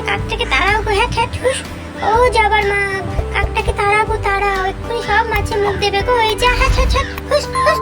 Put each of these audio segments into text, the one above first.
কাকটাকে তাড়াও গো, হ্যাঁ হ্যাঁ হুস। ও যাবার মা, কাকটাকে তাড়াও গো তাড়াও, এক্ষুনি সব মাছে মুখ দেবে গো, এই যা, হ্যাঁ হ্যাঁ হুস হুস।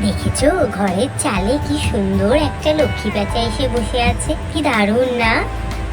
দেখেছো ঘরের চালে কি সুন্দর একটা লক্ষ্মী প্যাঁচা এসে বসে আছে, কি দারুণ না?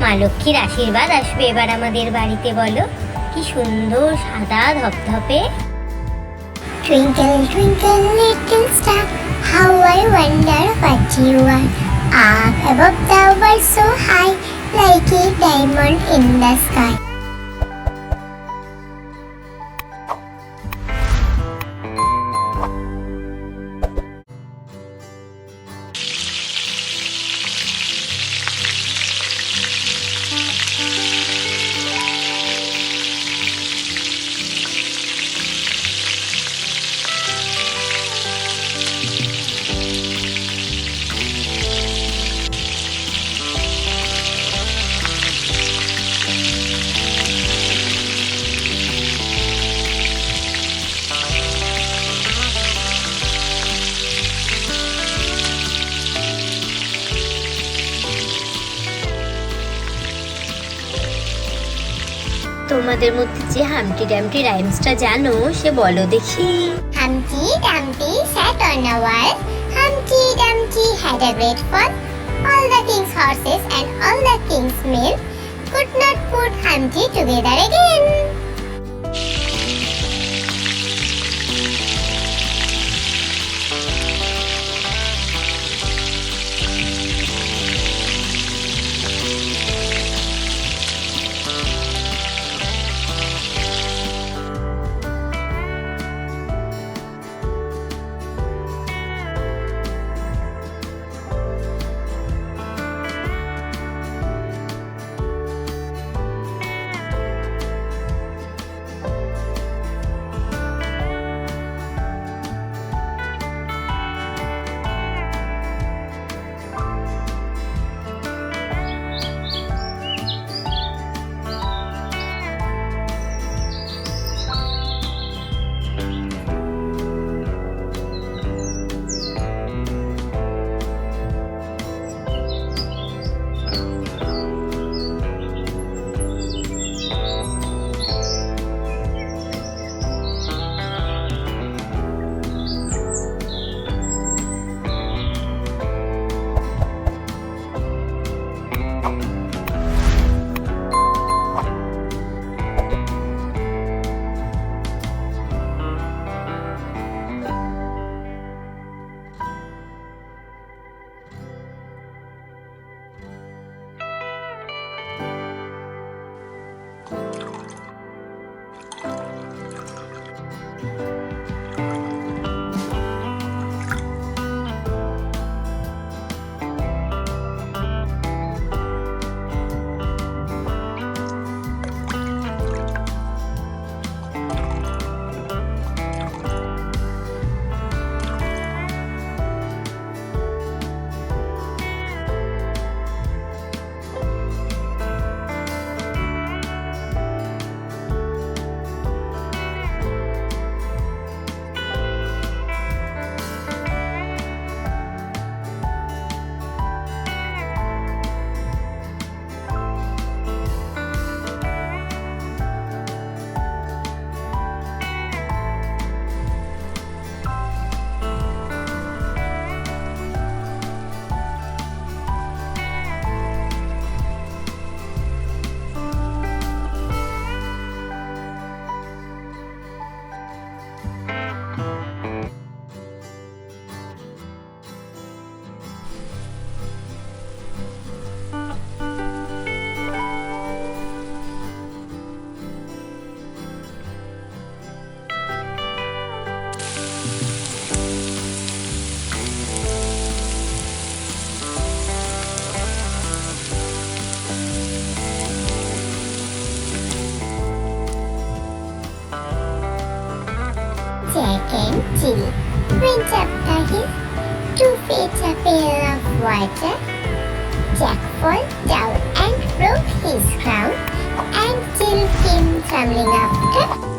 মা লক্ষ্মীর আশীর্বাদ আসবে এবার আমাদের বাড়িতে, বলো কি সুন্দর সাদা ধপধপে। Twinkle, twinkle, little star, how I wonder what you are. Up above the world so high, like a diamond in the sky. তোমাদের মধ্যে যে হামটি ডামটি রাইমসটা জানো সে বলো দেখি। Humpty Dumpty sat on a wall. Humpty Dumpty had a great fall. All the king's horses and all the king's men could not put Humpty together again. Jack and Jill went up the hill to fetch a pail of water. Jack fell down and broke his crown, and Jill came tumbling after.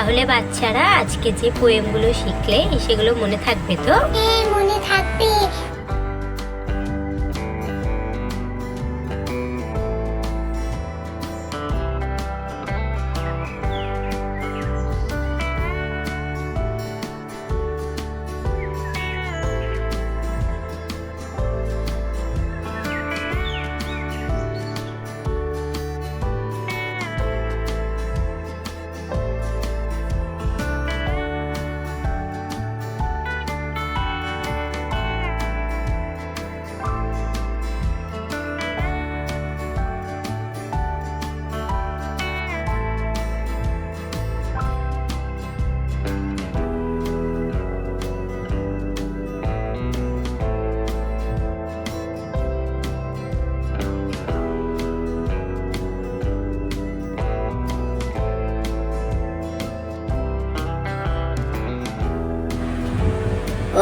তাহলে বাচ্চারা আজকে যে পোয়েমগুলো শিখলে সেগুলো মনে থাকবে তো? হ্যাঁ, মনে থাকবে।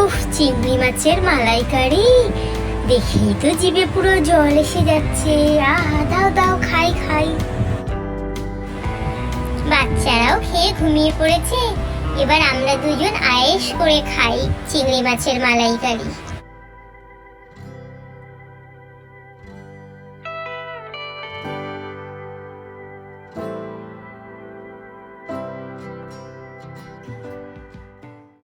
উফ, চিংড়ি মাছের মালাইকারি দেখেই তো জিভে পুরো জল এসে যাচ্ছে। আহা, দাও দাও, খাই খাই। বাচ্চারাও খেয়ে ঘুমিয়ে পড়েছে। এবার আমরা দুজন আয়েশ করে খাই চিংড়ি মাছের মালাইকারি।